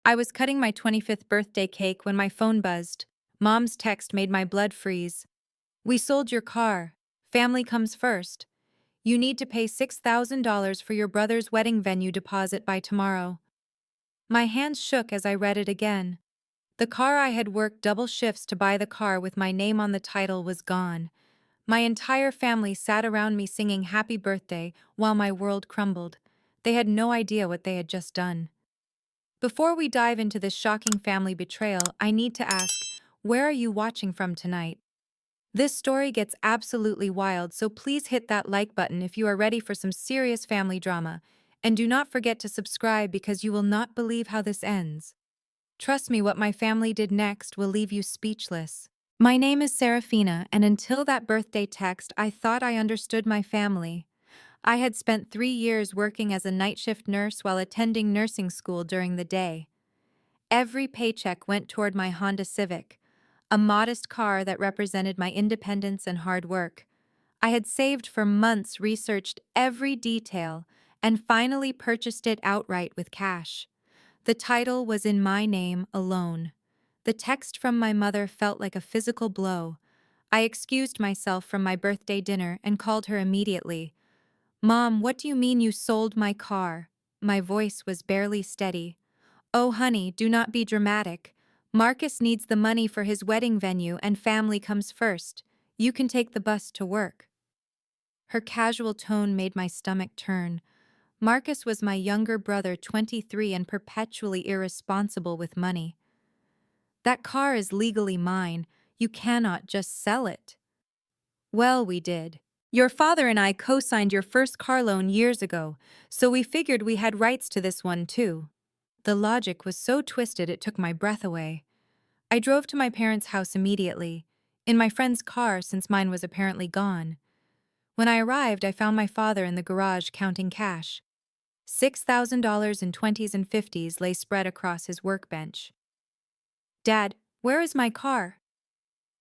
I was cutting my 25th birthday cake when my phone buzzed. Mom's text made my blood freeze. "We sold your car. Family comes first. You need to pay $6,000 for your brother's wedding venue deposit by tomorrow." My hands shook as I read it again. The car I had worked double shifts to buy, the car with my name on the title, was gone. My entire family sat around me singing happy birthday while my world crumbled. They had no idea what they had just done. Before we dive into this shocking family betrayal, I need to ask, where are you watching from tonight? This story gets absolutely wild, so please hit that like button if you are ready for some serious family drama. And do not forget to subscribe because you will not believe how this ends. Trust me, what my family did next will leave you speechless. My name is Serafina, and until that birthday text, I thought I understood my family. I had spent 3 years working as a night shift nurse while attending nursing school during the day. Every paycheck went toward my Honda Civic, a modest car that represented my independence and hard work. I had saved for months, researched every detail, and finally purchased it outright with cash. The title was in my name alone. The text from my mother felt like a physical blow. I excused myself from my birthday dinner and called her immediately. "Mom, what do you mean you sold my car?" My voice was barely steady. "Oh, honey, do not be dramatic. Marcus needs the money for his wedding venue and family comes first. You can take the bus to work." Her casual tone made my stomach turn. Marcus was my younger brother, 23, and perpetually irresponsible with money. "That car is legally mine. You cannot just sell it." "Well, we did. Your father and I co-signed your first car loan years ago, so we figured we had rights to this one too." The logic was so twisted it took my breath away. I drove to my parents' house immediately, in my friend's car since mine was apparently gone. When I arrived, I found my father in the garage counting cash. $6,000 in 20s and 50s lay spread across his workbench. "Dad, where is my car?"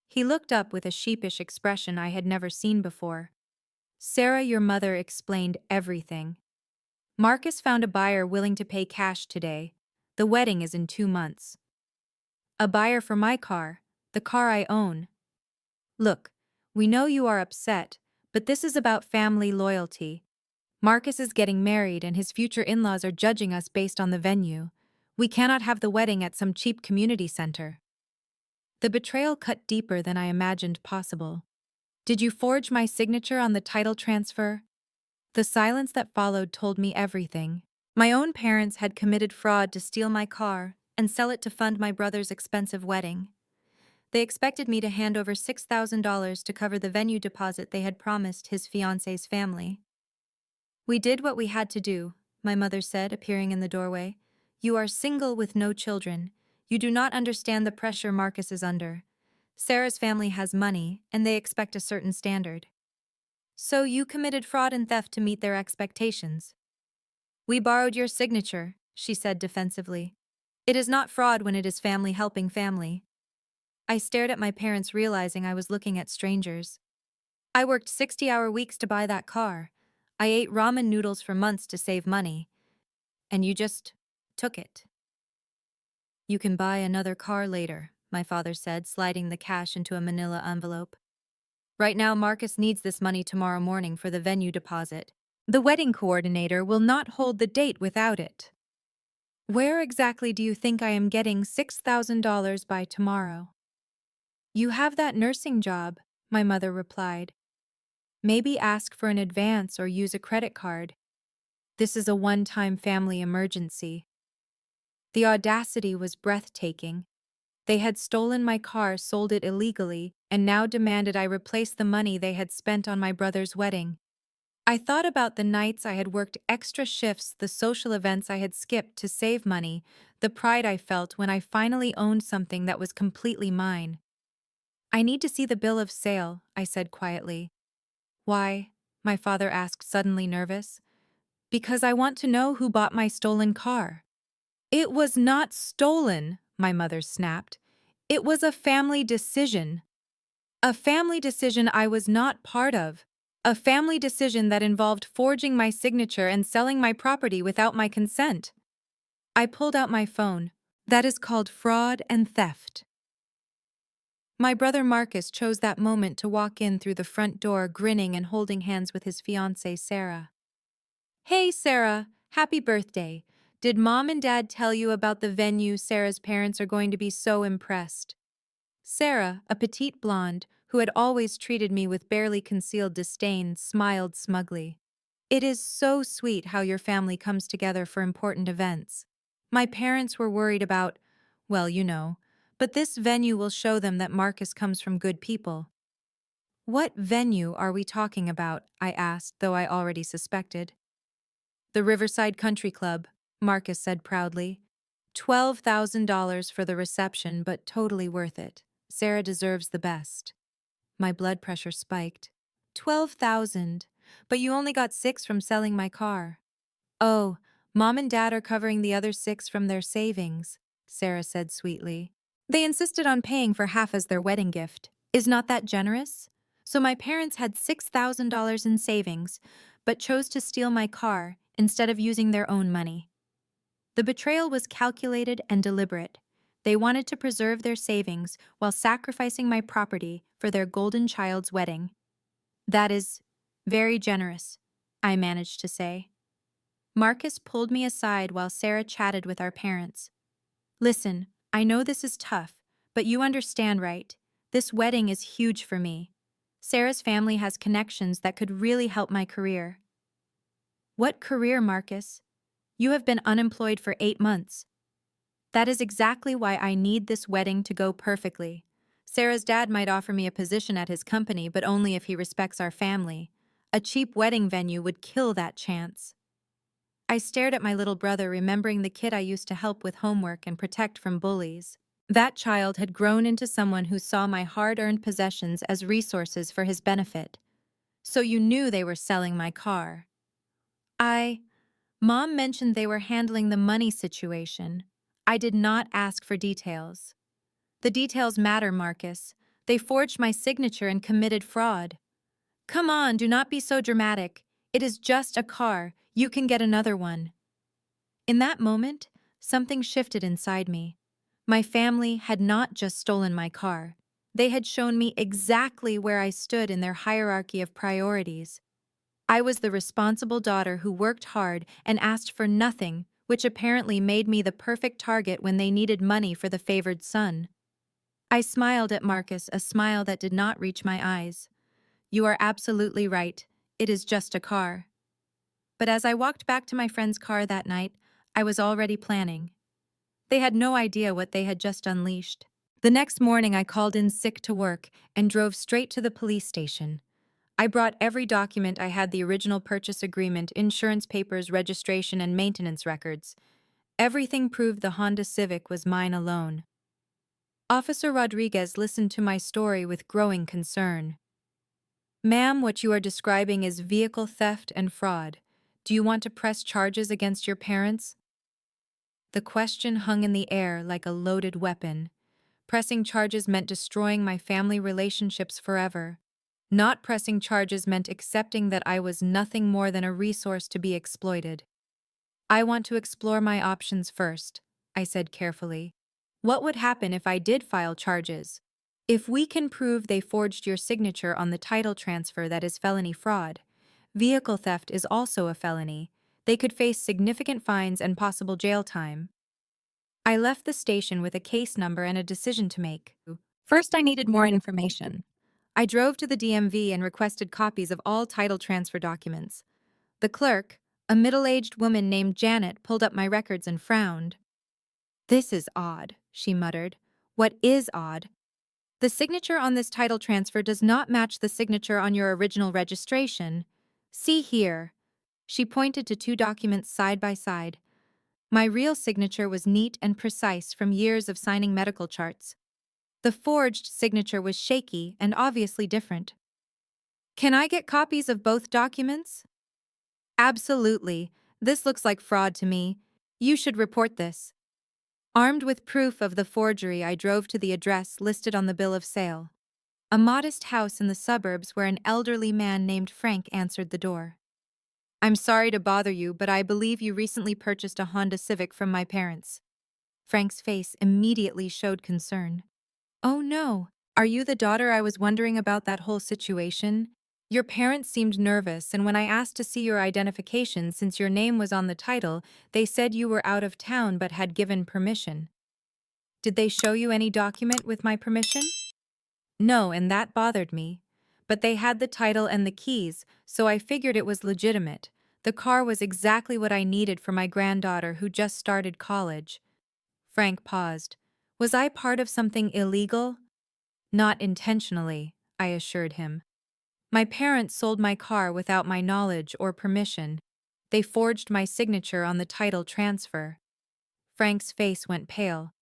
He looked up with a sheepish expression I had never seen before. "Sarah, your mother explained everything. Marcus found a buyer willing to pay cash today. The wedding is in 2 months." "A buyer for my car, the car I own." "Look, we know you are upset, but this is about family loyalty. Marcus is getting married and his future in-laws are judging us based on the venue. We cannot have the wedding at some cheap community center." The betrayal cut deeper than I imagined possible. "Did you forge my signature on the title transfer?" The silence that followed told me everything. My own parents had committed fraud to steal my car and sell it to fund my brother's expensive wedding. They expected me to hand over $6,000 to cover the venue deposit they had promised his fiancé's family. "We did what we had to do," my mother said, appearing in the doorway. "You are single with no children. You do not understand the pressure Marcus is under. Sarah's family has money, and they expect a certain standard. So you committed fraud and theft to meet their expectations." "We borrowed your signature," she said defensively. "It is not fraud when it is family helping family." I stared at my parents, realizing I was looking at strangers. I worked 60-hour weeks to buy that car. I ate ramen noodles for months to save money. And you just took it. "You can buy another car later," my father said, sliding the cash into a manila envelope. "Right now, Marcus needs this money tomorrow morning for the venue deposit. The wedding coordinator will not hold the date without it." "Where exactly do you think I am getting $6,000 by tomorrow?" "You have that nursing job," my mother replied. "Maybe ask for an advance or use a credit card. This is a one-time family emergency." The audacity was breathtaking. They had stolen my car, sold it illegally, and now demanded I replace the money they had spent on my brother's wedding. I thought about the nights I had worked extra shifts, the social events I had skipped to save money, the pride I felt when I finally owned something that was completely mine. "I need to see the bill of sale," I said quietly. "Why?" my father asked, suddenly nervous. "Because I want to know who bought my stolen car." "It was not stolen," my mother snapped. "It was a family decision. A family decision I was not part of. A family decision that involved forging my signature and selling my property without my consent." I pulled out my phone. That is called fraud and theft. My brother Marcus chose that moment to walk in through the front door grinning and holding hands with his fiancée Sarah. Hey Sarah, happy birthday. Did mom and dad tell you about the venue? Sarah's parents are going to be so impressed. Sarah, a petite blonde, who had always treated me with barely concealed disdain, smiled smugly. It is so sweet how your family comes together for important events. My parents were worried about, well, you know, but this venue will show them that Marcus comes from good people. What venue are we talking about? I asked, though I already suspected. The Riverside Country Club, Marcus said proudly. $12,000 for the reception, but totally worth it. Sarah deserves the best. My blood pressure spiked. 12,000, but you only got 6 from selling my car. Oh, mom and dad are covering the other 6 from their savings, Sarah said sweetly. They insisted on paying for half as their wedding gift. Is not that generous? So my parents had $6,000 in savings, but chose to steal my car instead of using their own money. The betrayal was calculated and deliberate. They wanted to preserve their savings while sacrificing my property for their golden child's wedding. That is very generous, I managed to say. Marcus pulled me aside while Sarah chatted with our parents. Listen, I know this is tough, but you understand, right? This wedding is huge for me. Sarah's family has connections that could really help my career. What career, Marcus? You have been unemployed for 8 months. That is exactly why I need this wedding to go perfectly. Sarah's dad might offer me a position at his company, but only if he respects our family. A cheap wedding venue would kill that chance. I stared at my little brother, remembering the kid I used to help with homework and protect from bullies. That child had grown into someone who saw my hard-earned possessions as resources for his benefit. So you knew they were selling my car. Mom mentioned they were handling the money situation. I did not ask for details. The details matter, Marcus. They forged my signature and committed fraud. Come on, do not be so dramatic. It is just a car. You can get another one. In that moment, something shifted inside me. My family had not just stolen my car. They had shown me exactly where I stood in their hierarchy of priorities. I was the responsible daughter who worked hard and asked for nothing, which apparently made me the perfect target when they needed money for the favored son. I smiled at Marcus, a smile that did not reach my eyes. You are absolutely right. It is just a car. But as I walked back to my friend's car that night, I was already planning. They had no idea what they had just unleashed. The next morning, I called in sick to work and drove straight to the police station. I brought every document. I had: the original purchase agreement, insurance papers, registration, and maintenance records. Everything proved the Honda Civic was mine alone. Officer Rodriguez listened to my story with growing concern. Ma'am, what you are describing is vehicle theft and fraud. Do you want to press charges against your parents? The question hung in the air like a loaded weapon. Pressing charges meant destroying my family relationships forever. Not pressing charges meant accepting that I was nothing more than a resource to be exploited. I want to explore my options first, I said carefully. What would happen if I did file charges? If we can prove they forged your signature on the title transfer, that is felony fraud. Vehicle theft is also a felony. They could face significant fines and possible jail time. I left the station with a case number and a decision to make. First, I needed more information. I drove to the DMV and requested copies of all title transfer documents. The clerk, a middle-aged woman named Janet, pulled up my records and frowned. This is odd, she muttered. What is odd? The signature on this title transfer does not match the signature on your original registration. See here. She pointed to 2 documents side by side. My real signature was neat and precise from years of signing medical charts. The forged signature was shaky and obviously different. Can I get copies of both documents? Absolutely. This looks like fraud to me. You should report this. Armed with proof of the forgery, I drove to the address listed on the bill of sale. A modest house in the suburbs where an elderly man named Frank answered the door. I'm sorry to bother you, but I believe you recently purchased a Honda Civic from my parents. Frank's face immediately showed concern. Oh no, are you the daughter I was wondering about that whole situation? Your parents seemed nervous, and when I asked to see your identification since your name was on the title, they said you were out of town but had given permission. Did they show you any document with my permission? No, and that bothered me. But they had the title and the keys, so I figured it was legitimate. The car was exactly what I needed for my granddaughter who just started college. Frank paused. Was I part of something illegal? Not intentionally, I assured him. My parents sold my car without my knowledge or permission. They forged my signature on the title transfer. Frank's face went pale.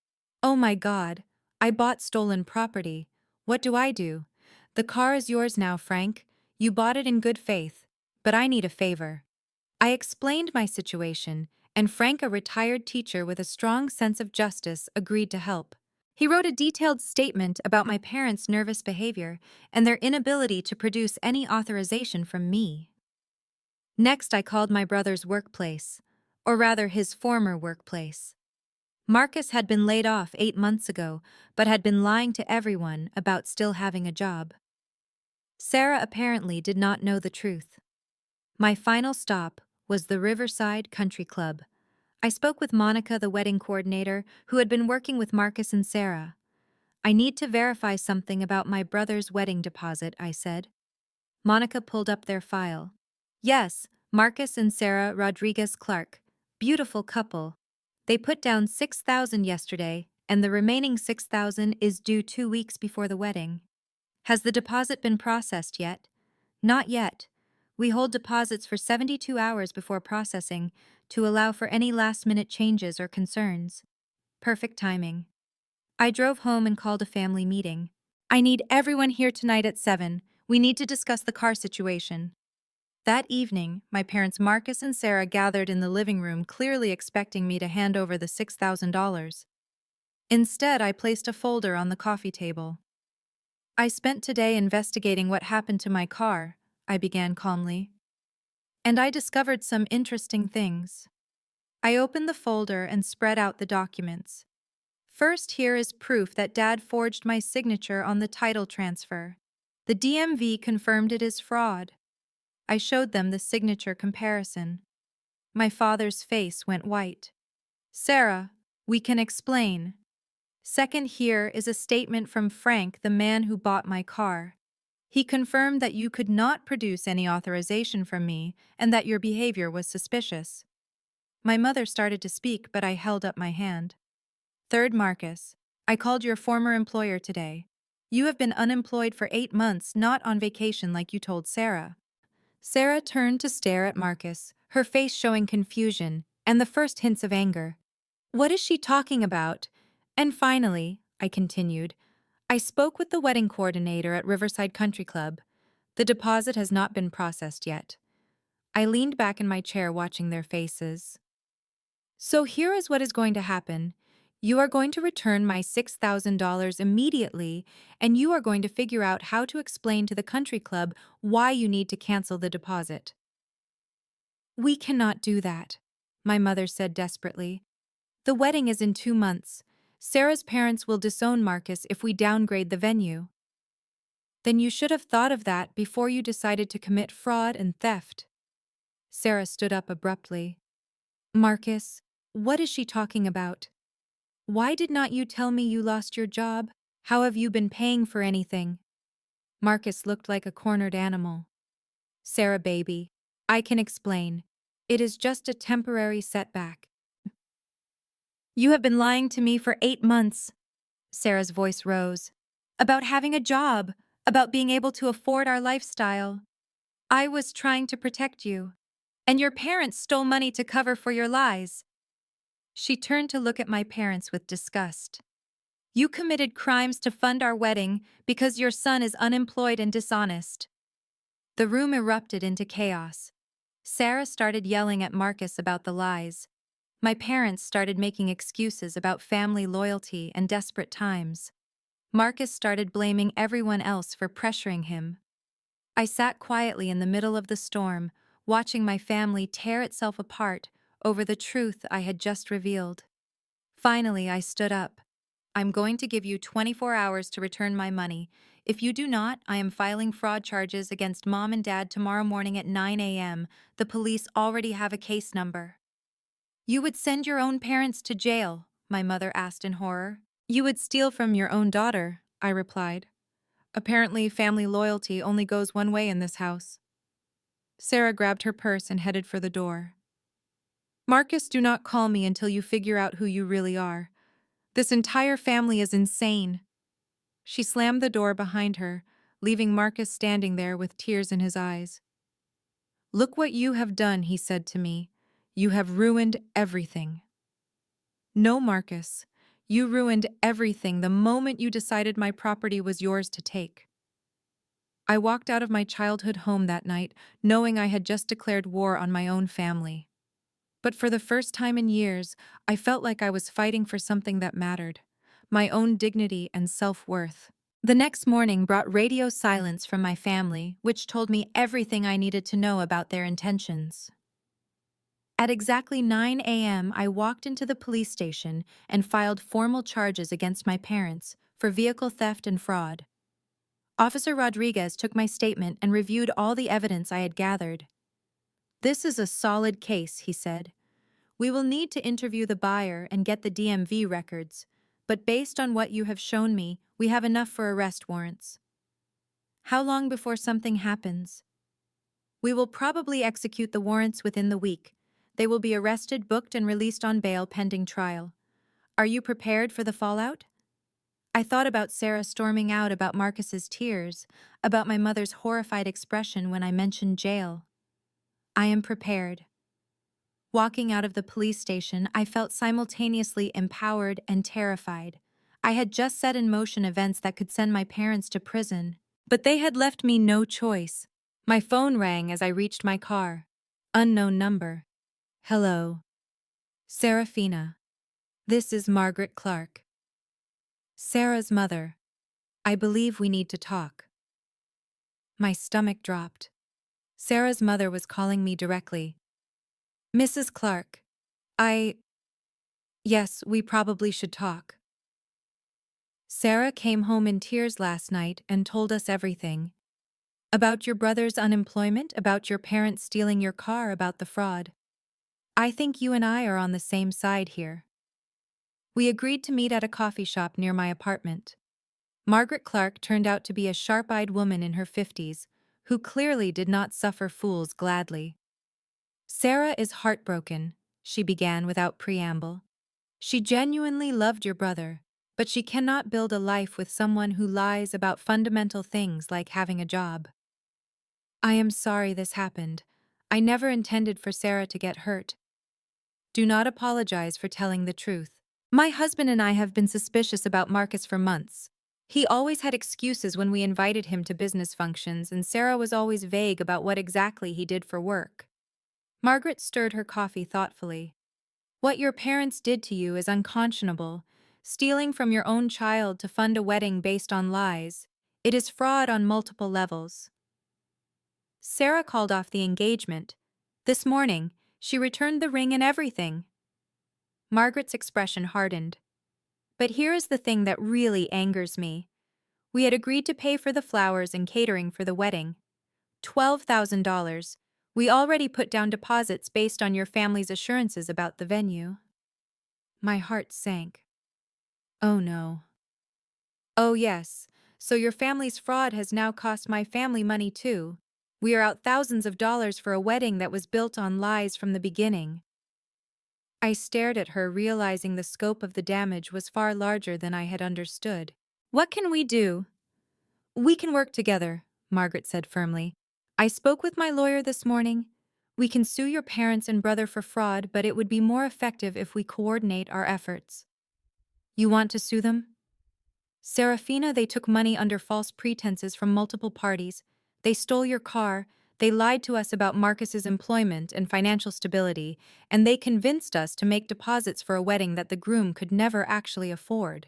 Oh my God, I bought stolen property. What do I do? The car is yours now, Frank. You bought it in good faith. But I need a favor. I explained my situation, and Frank, a retired teacher with a strong sense of justice, agreed to help. He wrote a detailed statement about my parents' nervous behavior and their inability to produce any authorization from me. Next, I called my brother's workplace, or rather his former workplace. Marcus had been laid off 8 months ago, but had been lying to everyone about still having a job. Sarah apparently did not know the truth. My final stop was the Riverside Country Club. I spoke with Monica, the wedding coordinator, who had been working with Marcus and Sarah. I need to verify something about my brother's wedding deposit, I said. Monica pulled up their file. Yes, Marcus and Sarah Rodriguez Clark. Beautiful couple. They put down 6,000 yesterday, and the remaining 6,000 is due 2 weeks before the wedding. Has the deposit been processed yet? Not yet. We hold deposits for 72 hours before processing to allow for any last-minute changes or concerns. Perfect timing. I drove home and called a family meeting. I need everyone here tonight at 7. We need to discuss the car situation. That evening, my parents Marcus and Sarah gathered in the living room, clearly expecting me to hand over the $6,000. Instead, I placed a folder on the coffee table. I spent today investigating what happened to my car, I began calmly. And I discovered some interesting things. I opened the folder and spread out the documents. First, here is proof that Dad forged my signature on the title transfer. The DMV confirmed it is fraud. I showed them the signature comparison. My father's face went white. Sarah, we can explain. Second, here is a statement from Frank, the man who bought my car. He confirmed that you could not produce any authorization from me and that your behavior was suspicious. My mother started to speak, but I held up my hand. Third, Marcus, I called your former employer today. You have been unemployed for 8 months, not on vacation like you told Sarah. Sarah turned to stare at Marcus, her face showing confusion and the first hints of anger. What is she talking about? And finally, I continued, I spoke with the wedding coordinator at Riverside Country Club. The deposit has not been processed yet. I leaned back in my chair watching their faces. So here is what is going to happen. You are going to return my $6,000 immediately, and you are going to figure out how to explain to the country club why you need to cancel the deposit. We cannot do that, my mother said desperately. The wedding is in 2 months. Sarah's parents will disown Marcus if we downgrade the venue. Then you should have thought of that before you decided to commit fraud and theft. Sarah stood up abruptly. Marcus, what is she talking about? Why did not you tell me you lost your job? How have you been paying for anything? Marcus looked like a cornered animal. Sarah, baby, I can explain. It is just a temporary setback. You have been lying to me for 8 months. Sarah's voice rose. About having a job, about being able to afford our lifestyle. I was trying to protect you. And your parents stole money to cover for your lies. She turned to look at my parents with disgust. You committed crimes to fund our wedding because your son is unemployed and dishonest. The room erupted into chaos. Sarah started yelling at Marcus about the lies. My parents started making excuses about family loyalty and desperate times. Marcus started blaming everyone else for pressuring him. I sat quietly in the middle of the storm, watching my family tear itself apart over the truth I had just revealed. Finally, I stood up. I'm going to give you 24 hours to return my money. If you do not, I am filing fraud charges against Mom and Dad tomorrow morning at 9 a.m. The police already have a case number. You would send your own parents to jail, my mother asked in horror. You would steal from your own daughter, I replied. Apparently, family loyalty only goes one way in this house. Sarah grabbed her purse and headed for the door. Marcus, do not call me until you figure out who you really are. This entire family is insane. She slammed the door behind her, leaving Marcus standing there with tears in his eyes. Look what you have done, he said to me. You have ruined everything. No, Marcus. You ruined everything the moment you decided my property was yours to take. I walked out of my childhood home that night, knowing I had just declared war on my own family. But for the first time in years, I felt like I was fighting for something that mattered, my own dignity and self-worth. The next morning brought radio silence from my family, which told me everything I needed to know about their intentions. At exactly 9 a.m., I walked into the police station and filed formal charges against my parents for vehicle theft and fraud. Officer Rodriguez took my statement and reviewed all the evidence I had gathered. This is a solid case, he said. We will need to interview the buyer and get the DMV records, but based on what you have shown me, we have enough for arrest warrants. How long before something happens? We will probably execute the warrants within the week. They will be arrested, booked, and released on bail pending trial. Are you prepared for the fallout? I thought about Sarah storming out, about Marcus's tears, about my mother's horrified expression when I mentioned jail. I am prepared. Walking out of the police station, I felt simultaneously empowered and terrified. I had just set in motion events that could send my parents to prison, but they had left me no choice. My phone rang as I reached my car. Unknown number. Hello. Serafina. This is Margaret Clark. Sarah's mother. I believe we need to talk. My stomach dropped. Sarah's mother was calling me directly. Mrs. Clark. Yes, we probably should talk. Sarah came home in tears last night and told us everything. About your brother's unemployment, about your parents stealing your car, about the fraud. I think you and I are on the same side here. We agreed to meet at a coffee shop near my apartment. Margaret Clark turned out to be a sharp-eyed woman in her 50s, who clearly did not suffer fools gladly. Sarah is heartbroken, she began without preamble. She genuinely loved your brother, but she cannot build a life with someone who lies about fundamental things like having a job. I am sorry this happened. I never intended for Sarah to get hurt. Do not apologize for telling the truth. My husband and I have been suspicious about Marcus for months. He always had excuses when we invited him to business functions, and Sarah was always vague about what exactly he did for work. Margaret stirred her coffee thoughtfully. What your parents did to you is unconscionable. Stealing from your own child to fund a wedding based on lies. It is fraud on multiple levels. Sarah called off the engagement. This morning, she returned the ring and everything. Margaret's expression hardened. But here is the thing that really angers me. We had agreed to pay for the flowers and catering for the wedding. $12,000. We already put down deposits based on your family's assurances about the venue. My heart sank. Oh no. Oh yes, so your family's fraud has now cost my family money too. We are out thousands of dollars for a wedding that was built on lies from the beginning. I stared at her, realizing the scope of the damage was far larger than I had understood. What can we do? We can work together, Margaret said firmly. I spoke with my lawyer this morning. We can sue your parents and brother for fraud, but it would be more effective if we coordinate our efforts. You want to sue them? Serafina, they took money under false pretenses from multiple parties. They stole your car. They lied to us about Marcus's employment and financial stability, and they convinced us to make deposits for a wedding that the groom could never actually afford.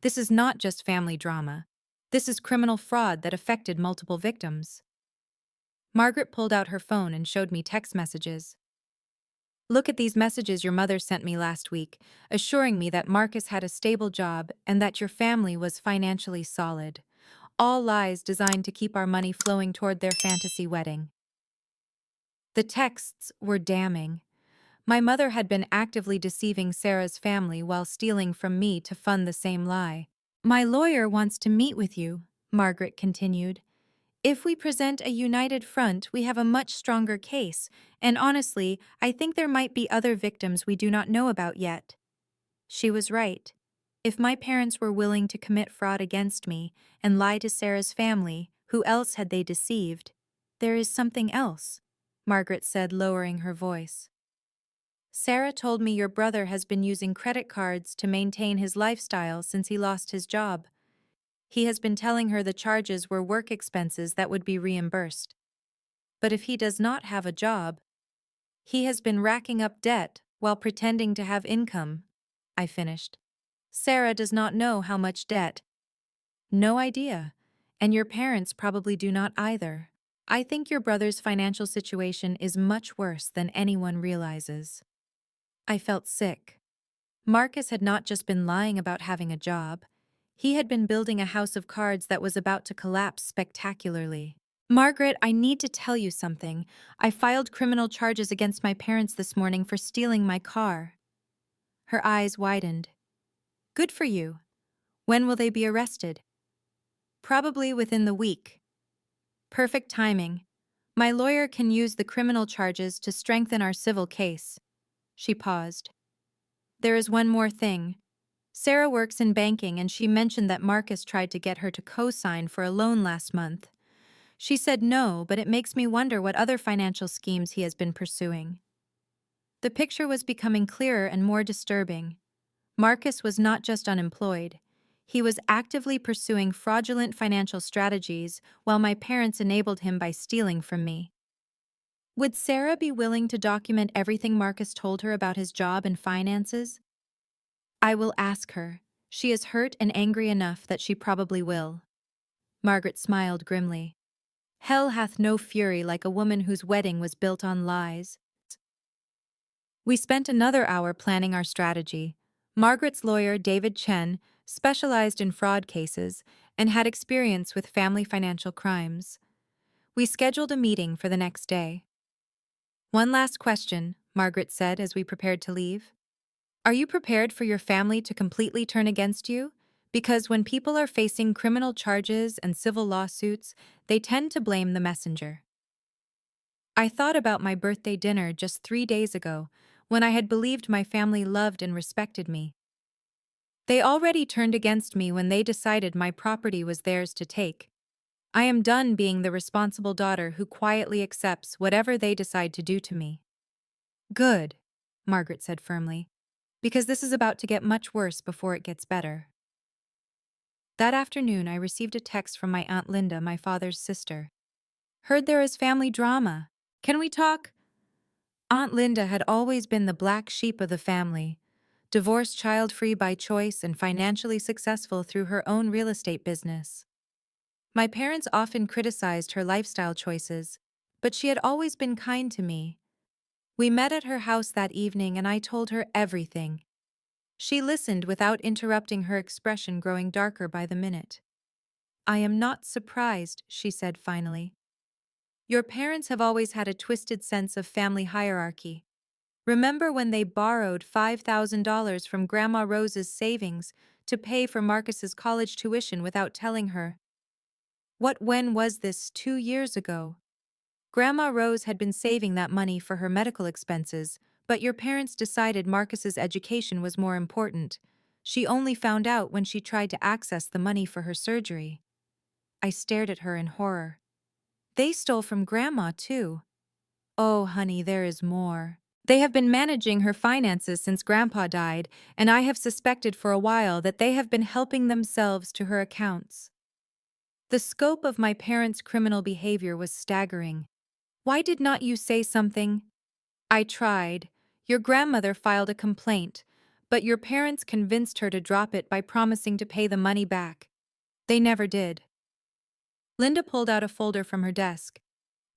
This is not just family drama. This is criminal fraud that affected multiple victims. Margaret pulled out her phone and showed me text messages. Look at these messages your mother sent me last week, assuring me that Marcus had a stable job and that your family was financially solid. All lies designed to keep our money flowing toward their fantasy wedding. The texts were damning. My mother had been actively deceiving Sarah's family while stealing from me to fund the same lie. My lawyer wants to meet with you, Margaret continued. If we present a united front, we have a much stronger case, and honestly, I think there might be other victims we do not know about yet. She was right. If my parents were willing to commit fraud against me and lie to Sarah's family, who else had they deceived? There is something else, Margaret said, lowering her voice. Sarah told me your brother has been using credit cards to maintain his lifestyle since he lost his job. He has been telling her the charges were work expenses that would be reimbursed. But if he does not have a job, he has been racking up debt while pretending to have income, I finished. Sarah does not know how much debt. No idea. And your parents probably do not either. I think your brother's financial situation is much worse than anyone realizes. I felt sick. Marcus had not just been lying about having a job. He had been building a house of cards that was about to collapse spectacularly. Margaret, I need to tell you something. I filed criminal charges against my parents this morning for stealing my car. Her eyes widened. Good for you. When will they be arrested? Probably within the week. Perfect timing. My lawyer can use the criminal charges to strengthen our civil case. She paused. There is one more thing. Sarah works in banking and she mentioned that Marcus tried to get her to co-sign for a loan last month. She said no, but it makes me wonder what other financial schemes he has been pursuing. The picture was becoming clearer and more disturbing. Marcus was not just unemployed. He was actively pursuing fraudulent financial strategies while my parents enabled him by stealing from me. Would Sarah be willing to document everything Marcus told her about his job and finances? I will ask her. She is hurt and angry enough that she probably will. Margaret smiled grimly. Hell hath no fury like a woman whose wedding was built on lies. We spent another hour planning our strategy. Margaret's lawyer, David Chen, specialized in fraud cases and had experience with family financial crimes. We scheduled a meeting for the next day. One last question, Margaret said as we prepared to leave. Are you prepared for your family to completely turn against you? Because when people are facing criminal charges and civil lawsuits, they tend to blame the messenger. I thought about my birthday dinner just 3 days ago, when I had believed my family loved and respected me. They already turned against me when they decided my property was theirs to take. I am done being the responsible daughter who quietly accepts whatever they decide to do to me. Good, Margaret said firmly, because this is about to get much worse before it gets better. That afternoon, I received a text from my Aunt Linda, my father's sister. Heard there is family drama. Can we talk? Aunt Linda had always been the black sheep of the family, divorced, child-free by choice, and financially successful through her own real estate business. My parents often criticized her lifestyle choices, but she had always been kind to me. We met at her house that evening and I told her everything. She listened without interrupting, her expression growing darker by the minute. I am not surprised, she said finally. Your parents have always had a twisted sense of family hierarchy. Remember when they borrowed $5,000 from Grandma Rose's savings to pay for Marcus's college tuition without telling her? When was this? 2 years ago. Grandma Rose had been saving that money for her medical expenses, but your parents decided Marcus's education was more important. She only found out when she tried to access the money for her surgery. I stared at her in horror. They stole from Grandma, too. Oh, honey, there is more. They have been managing her finances since Grandpa died, and I have suspected for a while that they have been helping themselves to her accounts. The scope of my parents' criminal behavior was staggering. Why did not you say something? I tried. Your grandmother filed a complaint, but your parents convinced her to drop it by promising to pay the money back. They never did. Linda pulled out a folder from her desk.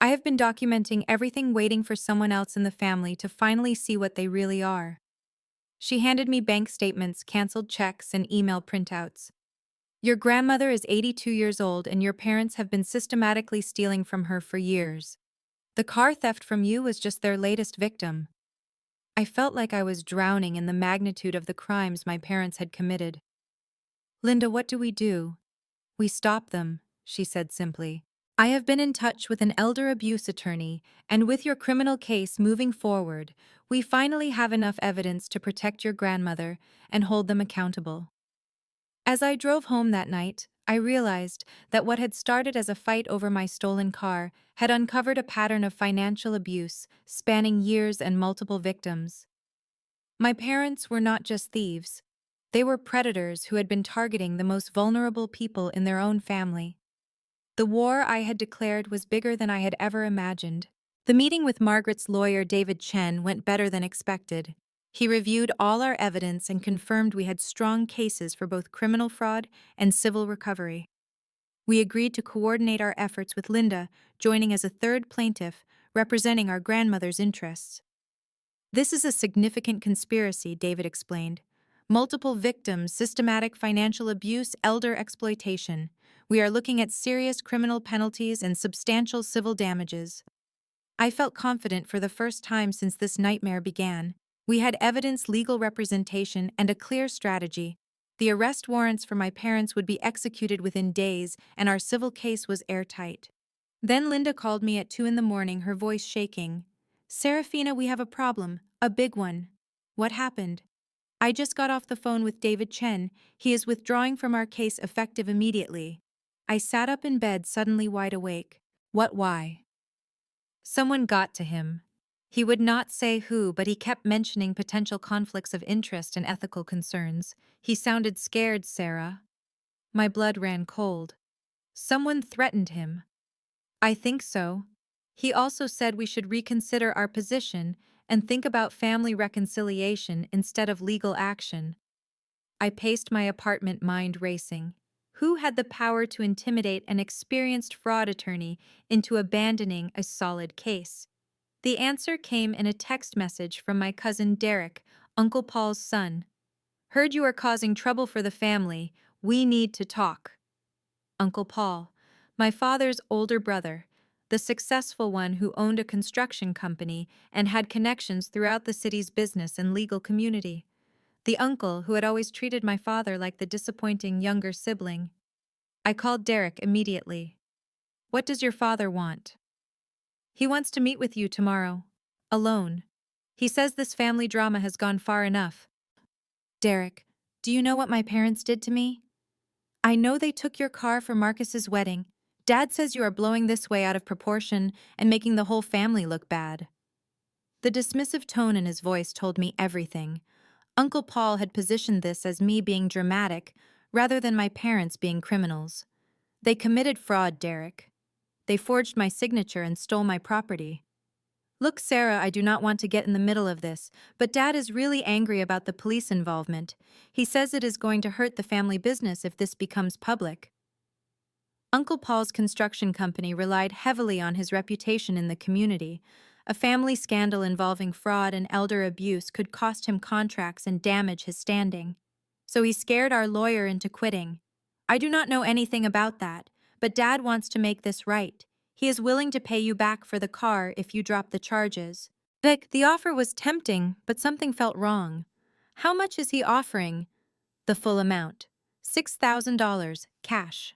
I have been documenting everything, waiting for someone else in the family to finally see what they really are. She handed me bank statements, canceled checks, and email printouts. Your grandmother is 82 years old and your parents have been systematically stealing from her for years. The car theft from you was just their latest victim. I felt like I was drowning in the magnitude of the crimes my parents had committed. Linda, what do we do? We stop them, she said simply. I have been in touch with an elder abuse attorney, and with your criminal case moving forward, we finally have enough evidence to protect your grandmother and hold them accountable. As I drove home that night, I realized that what had started as a fight over my stolen car had uncovered a pattern of financial abuse spanning years and multiple victims. My parents were not just thieves. They were predators who had been targeting the most vulnerable people in their own family. The war I had declared was bigger than I had ever imagined. The meeting with Margaret's lawyer, David Chen, went better than expected. He reviewed all our evidence and confirmed we had strong cases for both criminal fraud and civil recovery. We agreed to coordinate our efforts with Linda, joining as a third plaintiff, representing our grandmother's interests. This is a significant conspiracy, David explained. Multiple victims, systematic financial abuse, elder exploitation. We are looking at serious criminal penalties and substantial civil damages. I felt confident for the first time since this nightmare began. We had evidence, legal representation, and a clear strategy. The arrest warrants for my parents would be executed within days, and our civil case was airtight. Then Linda called me at 2 in the morning, her voice shaking. Serafina, we have a problem, a big one. What happened? I just got off the phone with David Chen. He is withdrawing from our case effective immediately. I sat up in bed, suddenly wide awake. What, why? Someone got to him. He would not say who, but he kept mentioning potential conflicts of interest and ethical concerns. He sounded scared, Sarah. My blood ran cold. Someone threatened him. I think so. He also said we should reconsider our position and think about family reconciliation instead of legal action. I paced my apartment, mind racing. Who had the power to intimidate an experienced fraud attorney into abandoning a solid case? The answer came in a text message from my cousin Derek, Uncle Paul's son. Heard you are causing trouble for the family. We need to talk. Uncle Paul, my father's older brother, the successful one who owned a construction company and had connections throughout the city's business and legal community. The uncle who had always treated my father like the disappointing younger sibling. I called Derek immediately. What does your father want? He wants to meet with you tomorrow. Alone. He says this family drama has gone far enough. Derek, do you know what my parents did to me? I know they took your car for Marcus's wedding. Dad says you are blowing this way out of proportion and making the whole family look bad. The dismissive tone in his voice told me everything. Uncle Paul had positioned this as me being dramatic rather than my parents being criminals. They committed fraud, Derek. They forged my signature and stole my property. Look, Sarah, I do not want to get in the middle of this, but Dad is really angry about the police involvement. He says it is going to hurt the family business if this becomes public. Uncle Paul's construction company relied heavily on his reputation in the community. A family scandal involving fraud and elder abuse could cost him contracts and damage his standing. So he scared our lawyer into quitting. I do not know anything about that, but Dad wants to make this right. He is willing to pay you back for the car if you drop the charges. Vic, the offer was tempting, but something felt wrong. How much is he offering? The full amount. $6,000, cash.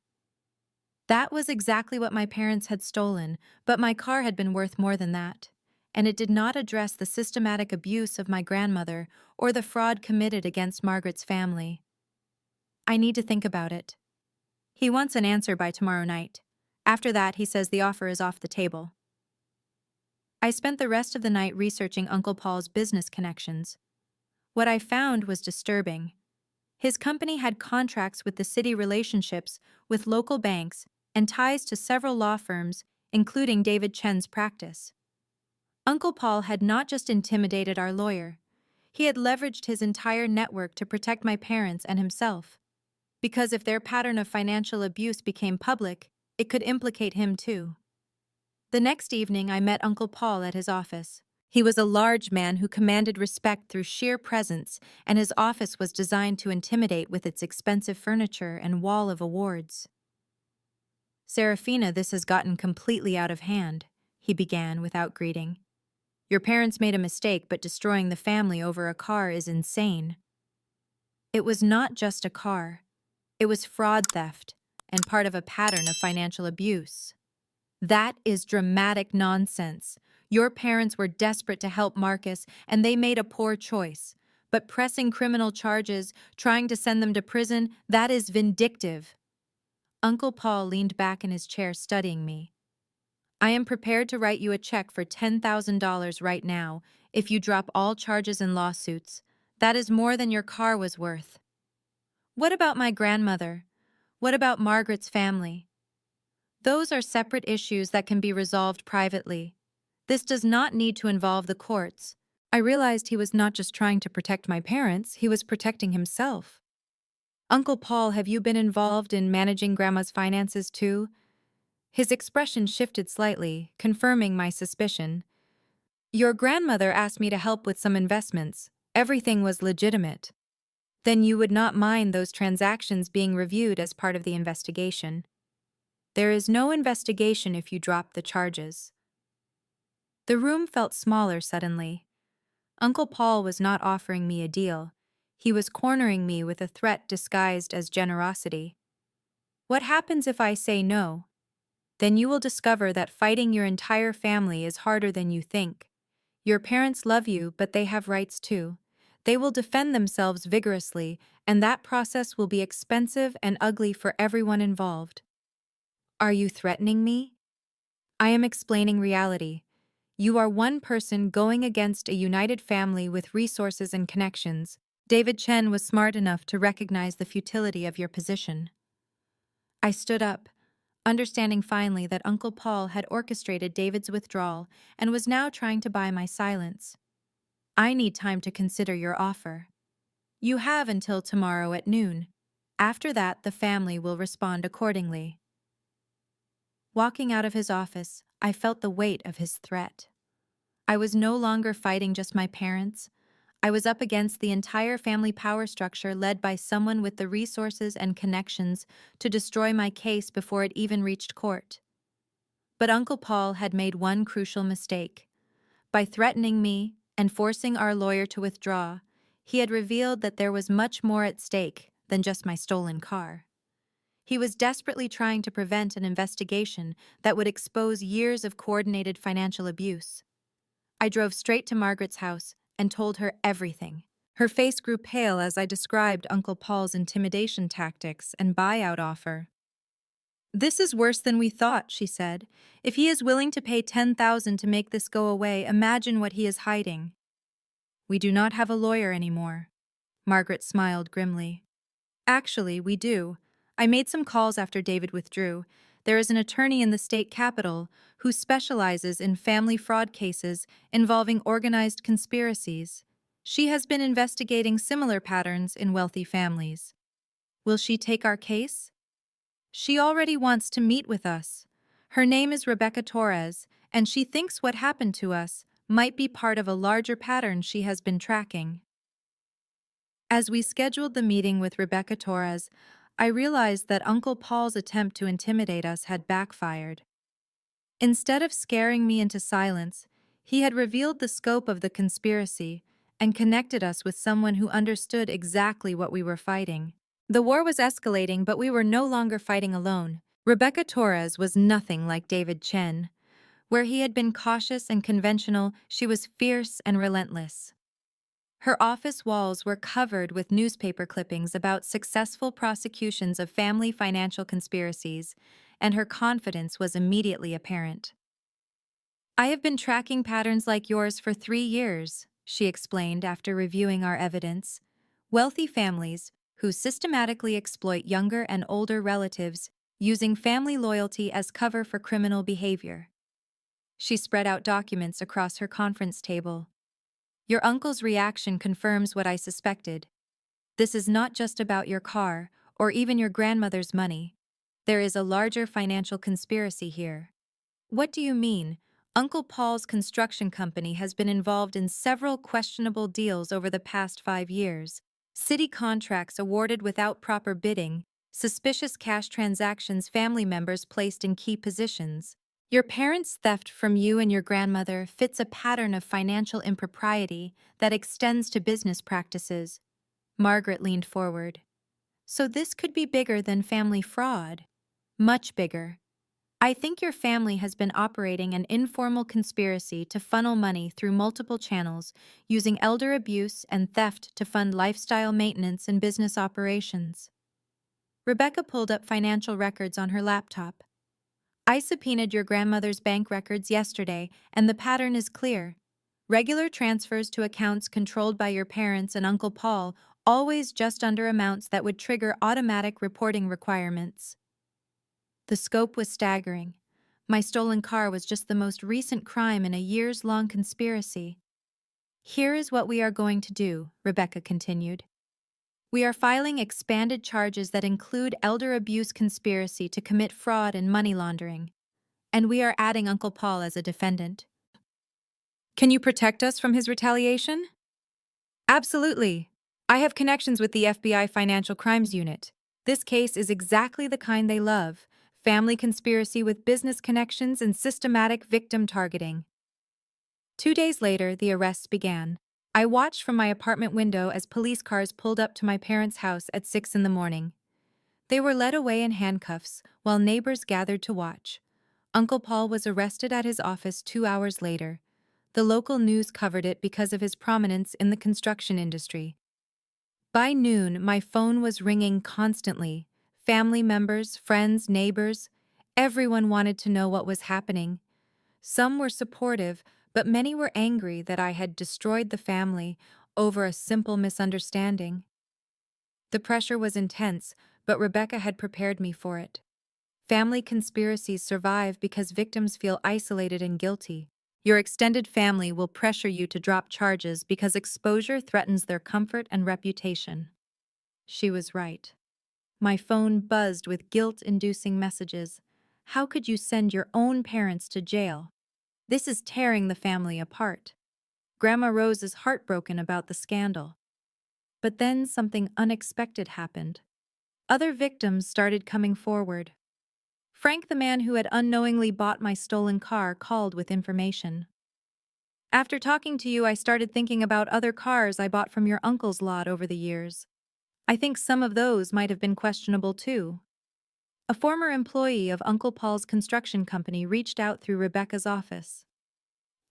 That was exactly what my parents had stolen, but my car had been worth more than that. And it did not address the systematic abuse of my grandmother or the fraud committed against Margaret's family. I need to think about it. He wants an answer by tomorrow night. After that, he says the offer is off the table. I spent the rest of the night researching Uncle Paul's business connections. What I found was disturbing. His company had contracts with the city, relationships with local banks, and ties to several law firms, including David Chen's practice. Uncle Paul had not just intimidated our lawyer. He had leveraged his entire network to protect my parents and himself. Because if their pattern of financial abuse became public, it could implicate him too. The next evening, I met Uncle Paul at his office. He was a large man who commanded respect through sheer presence, and his office was designed to intimidate with its expensive furniture and wall of awards. Serafina, this has gotten completely out of hand, he began without greeting. Your parents made a mistake, but destroying the family over a car is insane. It was not just a car. It was fraud theft and part of a pattern of financial abuse. That is dramatic nonsense. Your parents were desperate to help Marcus, and they made a poor choice. But pressing criminal charges, trying to send them to prison, that is vindictive. Uncle Paul leaned back in his chair studying me. I am prepared to write you a check for $10,000 right now if you drop all charges and lawsuits. That is more than your car was worth. What about my grandmother? What about Margaret's family? Those are separate issues that can be resolved privately. This does not need to involve the courts. I realized he was not just trying to protect my parents, he was protecting himself. Uncle Paul, have you been involved in managing Grandma's finances too? His expression shifted slightly, confirming my suspicion. Your grandmother asked me to help with some investments. Everything was legitimate. Then you would not mind those transactions being reviewed as part of the investigation. There is no investigation if you drop the charges. The room felt smaller suddenly. Uncle Paul was not offering me a deal. He was cornering me with a threat disguised as generosity. What happens if I say no? Then you will discover that fighting your entire family is harder than you think. Your parents love you, but they have rights too. They will defend themselves vigorously, and that process will be expensive and ugly for everyone involved. Are you threatening me? I am explaining reality. You are one person going against a united family with resources and connections. David Chen was smart enough to recognize the futility of your position. I stood up, understanding finally that Uncle Paul had orchestrated David's withdrawal and was now trying to buy my silence. I need time to consider your offer. You have until tomorrow at noon. After that, the family will respond accordingly. Walking out of his office, I felt the weight of his threat. I was no longer fighting just my parents. I was up against the entire family power structure led by someone with the resources and connections to destroy my case before it even reached court. But Uncle Paul had made one crucial mistake. By threatening me and forcing our lawyer to withdraw, he had revealed that there was much more at stake than just my stolen car. He was desperately trying to prevent an investigation that would expose years of coordinated financial abuse. I drove straight to Margaret's house and told her everything. Her face grew pale as I described Uncle Paul's intimidation tactics and buyout offer. This is worse than we thought, she said. If he is willing to pay $10,000 to make this go away, imagine what he is hiding. We do not have a lawyer anymore. Margaret smiled grimly. Actually, we do. I made some calls after David withdrew. There is an attorney in the state capitol who specializes in family fraud cases involving organized conspiracies. She has been investigating similar patterns in wealthy families. Will she take our case? She already wants to meet with us. Her name is Rebecca Torres, and she thinks what happened to us might be part of a larger pattern she has been tracking. As we scheduled the meeting with Rebecca Torres, I realized that Uncle Paul's attempt to intimidate us had backfired. Instead of scaring me into silence, he had revealed the scope of the conspiracy and connected us with someone who understood exactly what we were fighting. The war was escalating, but we were no longer fighting alone. Rebecca Torres was nothing like David Chen. Where he had been cautious and conventional, she was fierce and relentless. Her office walls were covered with newspaper clippings about successful prosecutions of family financial conspiracies, and her confidence was immediately apparent. I have been tracking patterns like yours for 3 years, she explained after reviewing our evidence. Wealthy families who systematically exploit younger and older relatives using family loyalty as cover for criminal behavior. She spread out documents across her conference table. Your uncle's reaction confirms what I suspected. This is not just about your car or even your grandmother's money. There is a larger financial conspiracy here. What do you mean? Uncle Paul's construction company has been involved in several questionable deals over the past 5 years. City contracts awarded without proper bidding, suspicious cash transactions family members placed in key positions. Your parents' theft from you and your grandmother fits a pattern of financial impropriety that extends to business practices. Margaret leaned forward. So this could be bigger than family fraud. Much bigger. I think your family has been operating an informal conspiracy to funnel money through multiple channels, using elder abuse and theft to fund lifestyle maintenance and business operations. Rebecca pulled up financial records on her laptop. I subpoenaed your grandmother's bank records yesterday, and the pattern is clear. Regular transfers to accounts controlled by your parents and Uncle Paul, always just under amounts that would trigger automatic reporting requirements. The scope was staggering. My stolen car was just the most recent crime in a years-long conspiracy. Here is what we are going to do, Rebecca continued. We are filing expanded charges that include elder abuse conspiracy to commit fraud and money laundering. And we are adding Uncle Paul as a defendant. Can you protect us from his retaliation? Absolutely. I have connections with the FBI Financial Crimes Unit. This case is exactly the kind they love. Family conspiracy with business connections and systematic victim targeting. 2 days later, the arrests began. I watched from my apartment window as police cars pulled up to my parents' house at 6 in the morning. They were led away in handcuffs, while neighbors gathered to watch. Uncle Paul was arrested at his office 2 hours later. The local news covered it because of his prominence in the construction industry. By noon, my phone was ringing constantly. Family members, friends, neighbors, everyone wanted to know what was happening. Some were supportive, but many were angry that I had destroyed the family over a simple misunderstanding. The pressure was intense, but Rebecca had prepared me for it. Family conspiracies survive because victims feel isolated and guilty. Your extended family will pressure you to drop charges because exposure threatens their comfort and reputation. She was right. My phone buzzed with guilt-inducing messages. How could you send your own parents to jail? This is tearing the family apart. Grandma Rose is heartbroken about the scandal. But then something unexpected happened. Other victims started coming forward. Frank, the man who had unknowingly bought my stolen car, called with information. After talking to you, I started thinking about other cars I bought from your uncle's lot over the years. I think some of those might have been questionable too. A former employee of Uncle Paul's construction company reached out through Rebecca's office.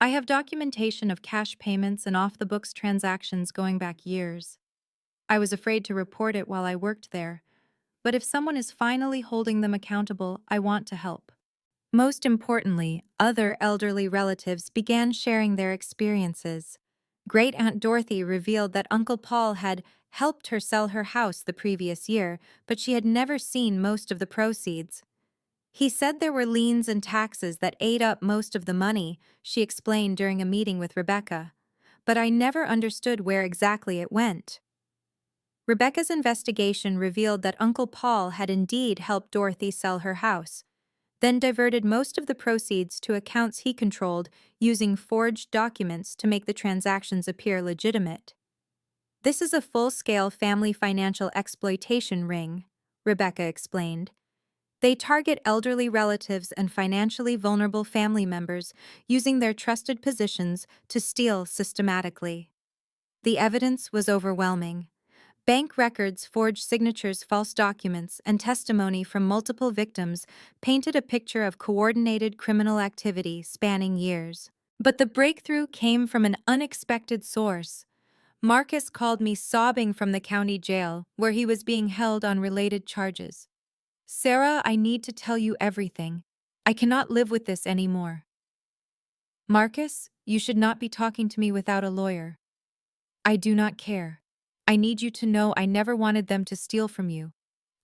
I have documentation of cash payments and off-the-books transactions going back years. I was afraid to report it while I worked there, but if someone is finally holding them accountable, I want to help. Most importantly, other elderly relatives began sharing their experiences. Great-Aunt Dorothy revealed that Uncle Paul had helped her sell her house the previous year, but she had never seen most of the proceeds. He said there were liens and taxes that ate up most of the money, she explained during a meeting with Rebecca. But I never understood where exactly it went. Rebecca's investigation revealed that Uncle Paul had indeed helped Dorothy sell her house, then diverted most of the proceeds to accounts he controlled using forged documents to make the transactions appear legitimate. This is a full-scale family financial exploitation ring, Rebecca explained. They target elderly relatives and financially vulnerable family members using their trusted positions to steal systematically. The evidence was overwhelming. Bank records, forged signatures, false documents, and testimony from multiple victims painted a picture of coordinated criminal activity spanning years. But the breakthrough came from an unexpected source. Marcus called me sobbing from the county jail, where he was being held on related charges. Sarah, I need to tell you everything. I cannot live with this anymore. Marcus, you should not be talking to me without a lawyer. I do not care. I need you to know I never wanted them to steal from you.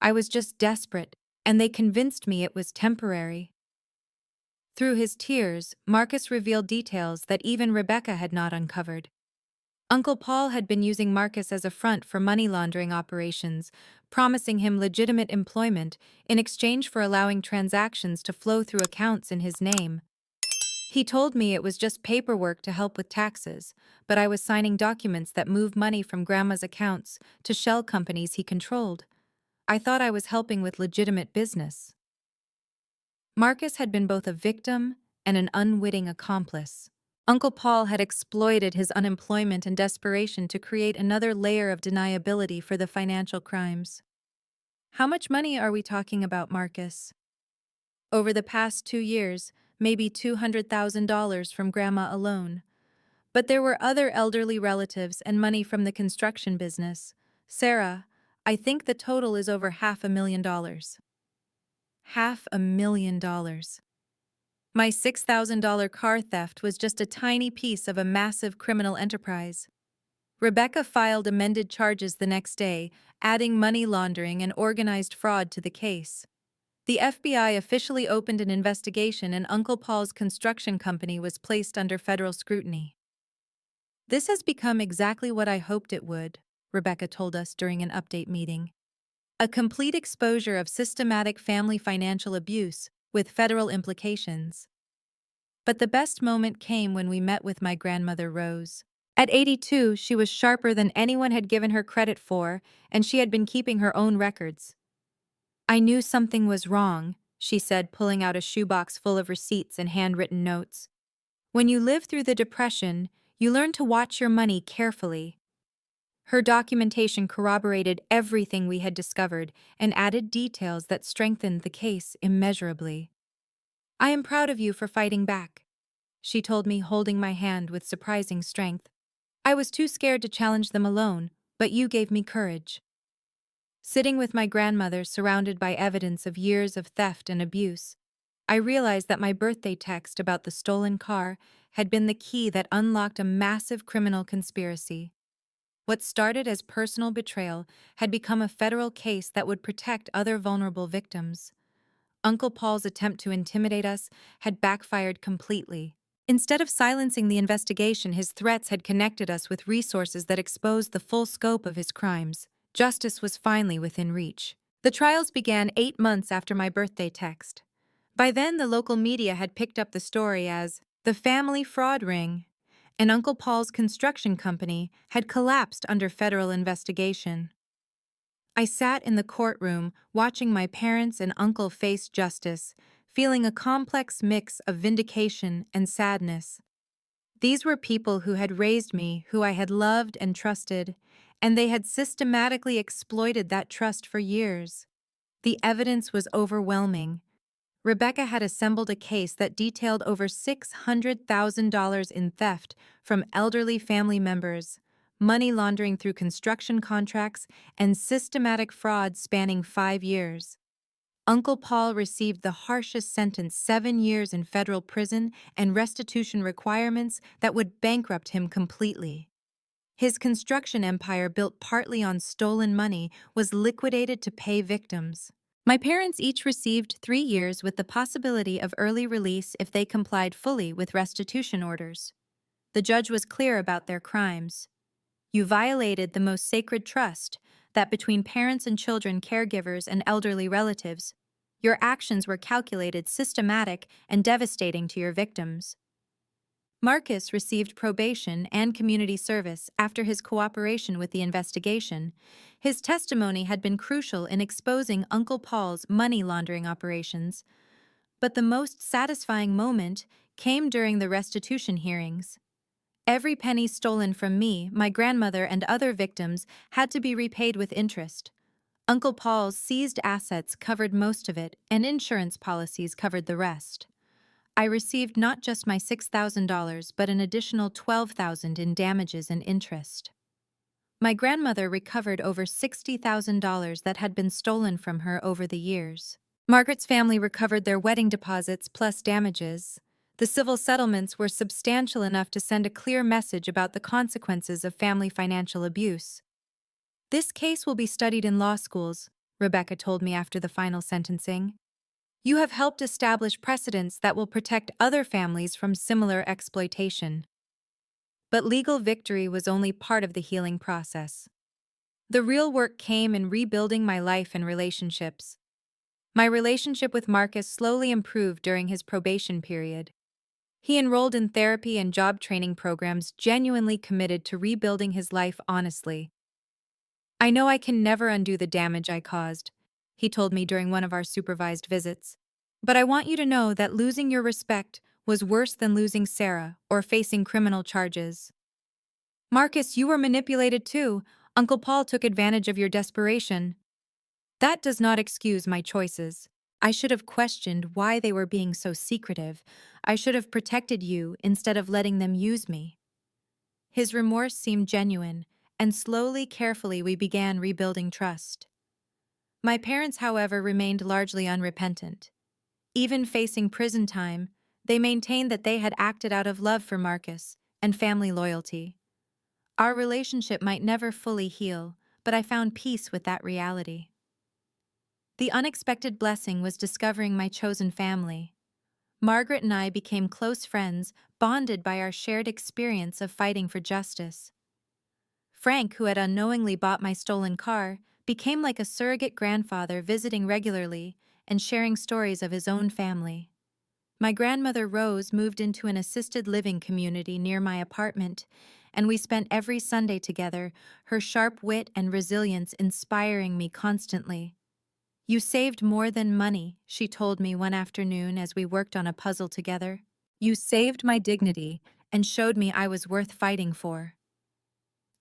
I was just desperate, and they convinced me it was temporary. Through his tears, Marcus revealed details that even Rebecca had not uncovered. Uncle Paul had been using Marcus as a front for money laundering operations, promising him legitimate employment in exchange for allowing transactions to flow through accounts in his name. He told me it was just paperwork to help with taxes, but I was signing documents that moved money from Grandma's accounts to shell companies he controlled. I thought I was helping with legitimate business. Marcus had been both a victim and an unwitting accomplice. Uncle Paul had exploited his unemployment and desperation to create another layer of deniability for the financial crimes. How much money are we talking about, Marcus? Over the past 2 years, maybe $200,000 from Grandma alone. But there were other elderly relatives and money from the construction business. Sarah, I think the total is over $500,000. $500,000. My $6,000 car theft was just a tiny piece of a massive criminal enterprise. Rebecca filed amended charges the next day, adding money laundering and organized fraud to the case. The FBI officially opened an investigation and Uncle Paul's construction company was placed under federal scrutiny. This has become exactly what I hoped it would, Rebecca told us during an update meeting. A complete exposure of systematic family financial abuse, with federal implications. But the best moment came when we met with my grandmother Rose. At 82, she was sharper than anyone had given her credit for, and she had been keeping her own records. I knew something was wrong, she said, pulling out a shoebox full of receipts and handwritten notes. When you live through the Depression, you learn to watch your money carefully. Her documentation corroborated everything we had discovered and added details that strengthened the case immeasurably. I am proud of you for fighting back, she told me, holding my hand with surprising strength. I was too scared to challenge them alone, but you gave me courage. Sitting with my grandmother, surrounded by evidence of years of theft and abuse, I realized that my birthday text about the stolen car had been the key that unlocked a massive criminal conspiracy. What started as personal betrayal had become a federal case that would protect other vulnerable victims. Uncle Paul's attempt to intimidate us had backfired completely. Instead of silencing the investigation, his threats had connected us with resources that exposed the full scope of his crimes. Justice was finally within reach. The trials began 8 months after my birthday text. By then, the local media had picked up the story as the family fraud ring, and Uncle Paul's construction company had collapsed under federal investigation. I sat in the courtroom, watching my parents and uncle face justice, feeling a complex mix of vindication and sadness. These were people who had raised me, who I had loved and trusted, and they had systematically exploited that trust for years. The evidence was overwhelming. Rebecca had assembled a case that detailed over $600,000 in theft from elderly family members, money laundering through construction contracts, and systematic fraud spanning 5 years. Uncle Paul received the harshest sentence, 7 years in federal prison and restitution requirements that would bankrupt him completely. His construction empire, built partly on stolen money, was liquidated to pay victims. My parents each received 3 years with the possibility of early release if they complied fully with restitution orders. The judge was clear about their crimes. You violated the most sacred trust, that between parents and children, caregivers, and elderly relatives. Your actions were calculated, systematic, and devastating to your victims. Marcus received probation and community service after his cooperation with the investigation. His testimony had been crucial in exposing Uncle Paul's money laundering operations. But the most satisfying moment came during the restitution hearings. Every penny stolen from me, my grandmother, and other victims had to be repaid with interest. Uncle Paul's seized assets covered most of it, and insurance policies covered the rest. I received not just my $6,000, but an additional $12,000 in damages and interest. My grandmother recovered over $60,000 that had been stolen from her over the years. Margaret's family recovered their wedding deposits plus damages. The civil settlements were substantial enough to send a clear message about the consequences of family financial abuse. This case will be studied in law schools, Rebecca told me after the final sentencing. You have helped establish precedents that will protect other families from similar exploitation. But legal victory was only part of the healing process. The real work came in rebuilding my life and relationships. My relationship with Marcus slowly improved during his probation period. He enrolled in therapy and job training programs, genuinely committed to rebuilding his life honestly. I know I can never undo the damage I caused, he told me during one of our supervised visits. But I want you to know that losing your respect was worse than losing Sarah or facing criminal charges. Marcus, you were manipulated too. Uncle Paul took advantage of your desperation. That does not excuse my choices. I should have questioned why they were being so secretive. I should have protected you instead of letting them use me. His remorse seemed genuine, and slowly, carefully, we began rebuilding trust. My parents, however, remained largely unrepentant. Even facing prison time, they maintained that they had acted out of love for Marcus and family loyalty. Our relationship might never fully heal, but I found peace with that reality. The unexpected blessing was discovering my chosen family. Margaret and I became close friends, bonded by our shared experience of fighting for justice. Frank, who had unknowingly bought my stolen car, became like a surrogate grandfather, visiting regularly and sharing stories of his own family. My grandmother Rose moved into an assisted living community near my apartment, and we spent every Sunday together, her sharp wit and resilience inspiring me constantly. You saved more than money, she told me one afternoon as we worked on a puzzle together. You saved my dignity and showed me I was worth fighting for.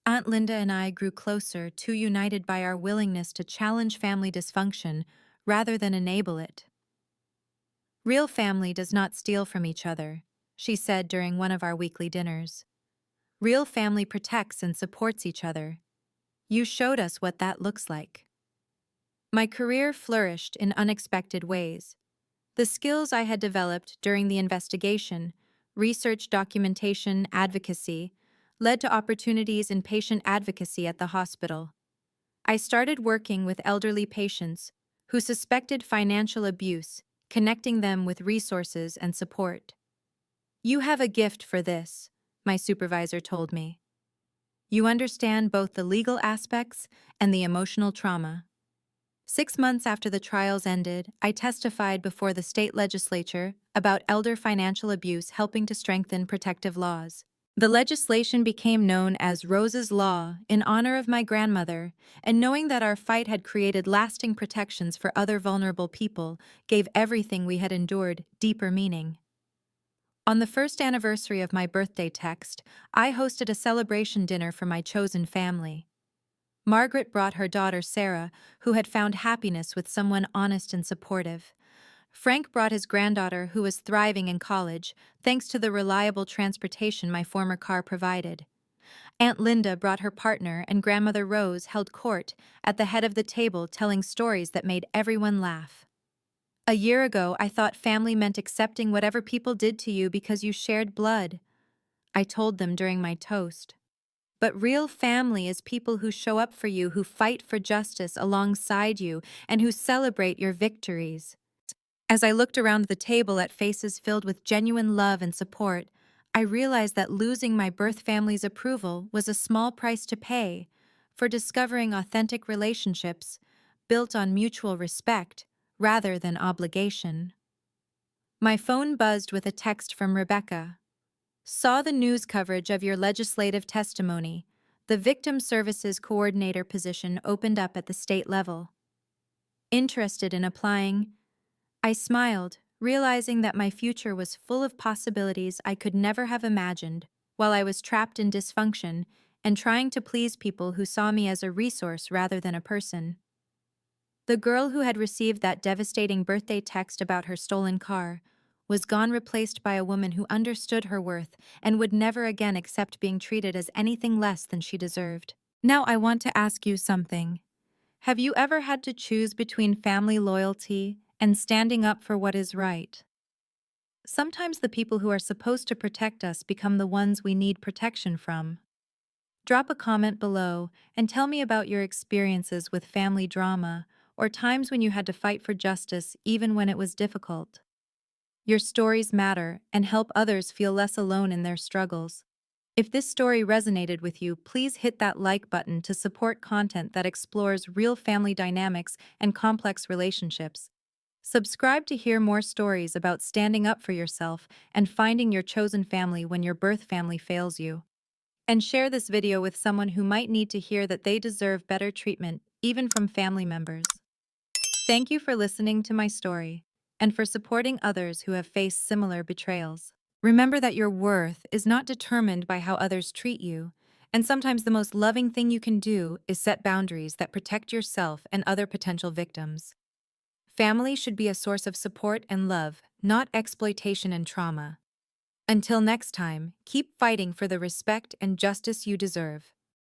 Aunt Linda and I grew closer, too united by our willingness to challenge family dysfunction rather than enable it. Real family does not steal from each other, she said during one of our weekly dinners. Real family protects and supports each other. You showed us what that looks like. My career flourished in unexpected ways. The skills I had developed during the investigation, research, documentation, advocacy, led to opportunities in patient advocacy at the hospital. I started working with elderly patients who suspected financial abuse, connecting them with resources and support. You have a gift for this, my supervisor told me. You understand both the legal aspects and the emotional trauma. 6 months after the trials ended, I testified before the state legislature about elder financial abuse, helping to strengthen protective laws. The legislation became known as Rose's Law in honor of my grandmother, and knowing that our fight had created lasting protections for other vulnerable people gave everything we had endured deeper meaning. On the first anniversary of my birthday text, I hosted a celebration dinner for my chosen family. Margaret brought her daughter Sarah, who had found happiness with someone honest and supportive. Frank brought his granddaughter, who was thriving in college, thanks to the reliable transportation my former car provided. Aunt Linda brought her partner, and Grandmother Rose held court at the head of the table, telling stories that made everyone laugh. A year ago, I thought family meant accepting whatever people did to you because you shared blood, I told them during my toast. But real family is people who show up for you, who fight for justice alongside you, and who celebrate your victories. As I looked around the table at faces filled with genuine love and support, I realized that losing my birth family's approval was a small price to pay for discovering authentic relationships built on mutual respect rather than obligation. My phone buzzed with a text from Rebecca. Saw the news coverage of your legislative testimony. The Victim Services Coordinator position opened up at the state level. Interested in applying? I smiled, realizing that my future was full of possibilities I could never have imagined while I was trapped in dysfunction and trying to please people who saw me as a resource rather than a person. The girl who had received that devastating birthday text about her stolen car was gone, replaced by a woman who understood her worth and would never again accept being treated as anything less than she deserved. Now I want to ask you something. Have you ever had to choose between family loyalty and standing up for what is right? Sometimes the people who are supposed to protect us become the ones we need protection from. Drop a comment below and tell me about your experiences with family drama or times when you had to fight for justice even when it was difficult. Your stories matter and help others feel less alone in their struggles. If this story resonated with you, please hit that like button to support content that explores real family dynamics and complex relationships. Subscribe to hear more stories about standing up for yourself and finding your chosen family when your birth family fails you. And share this video with someone who might need to hear that they deserve better treatment, even from family members. Thank you for listening to my story and for supporting others who have faced similar betrayals. Remember that your worth is not determined by how others treat you, and sometimes the most loving thing you can do is set boundaries that protect yourself and other potential victims. Family should be a source of support and love, not exploitation and trauma. Until next time, keep fighting for the respect and justice you deserve.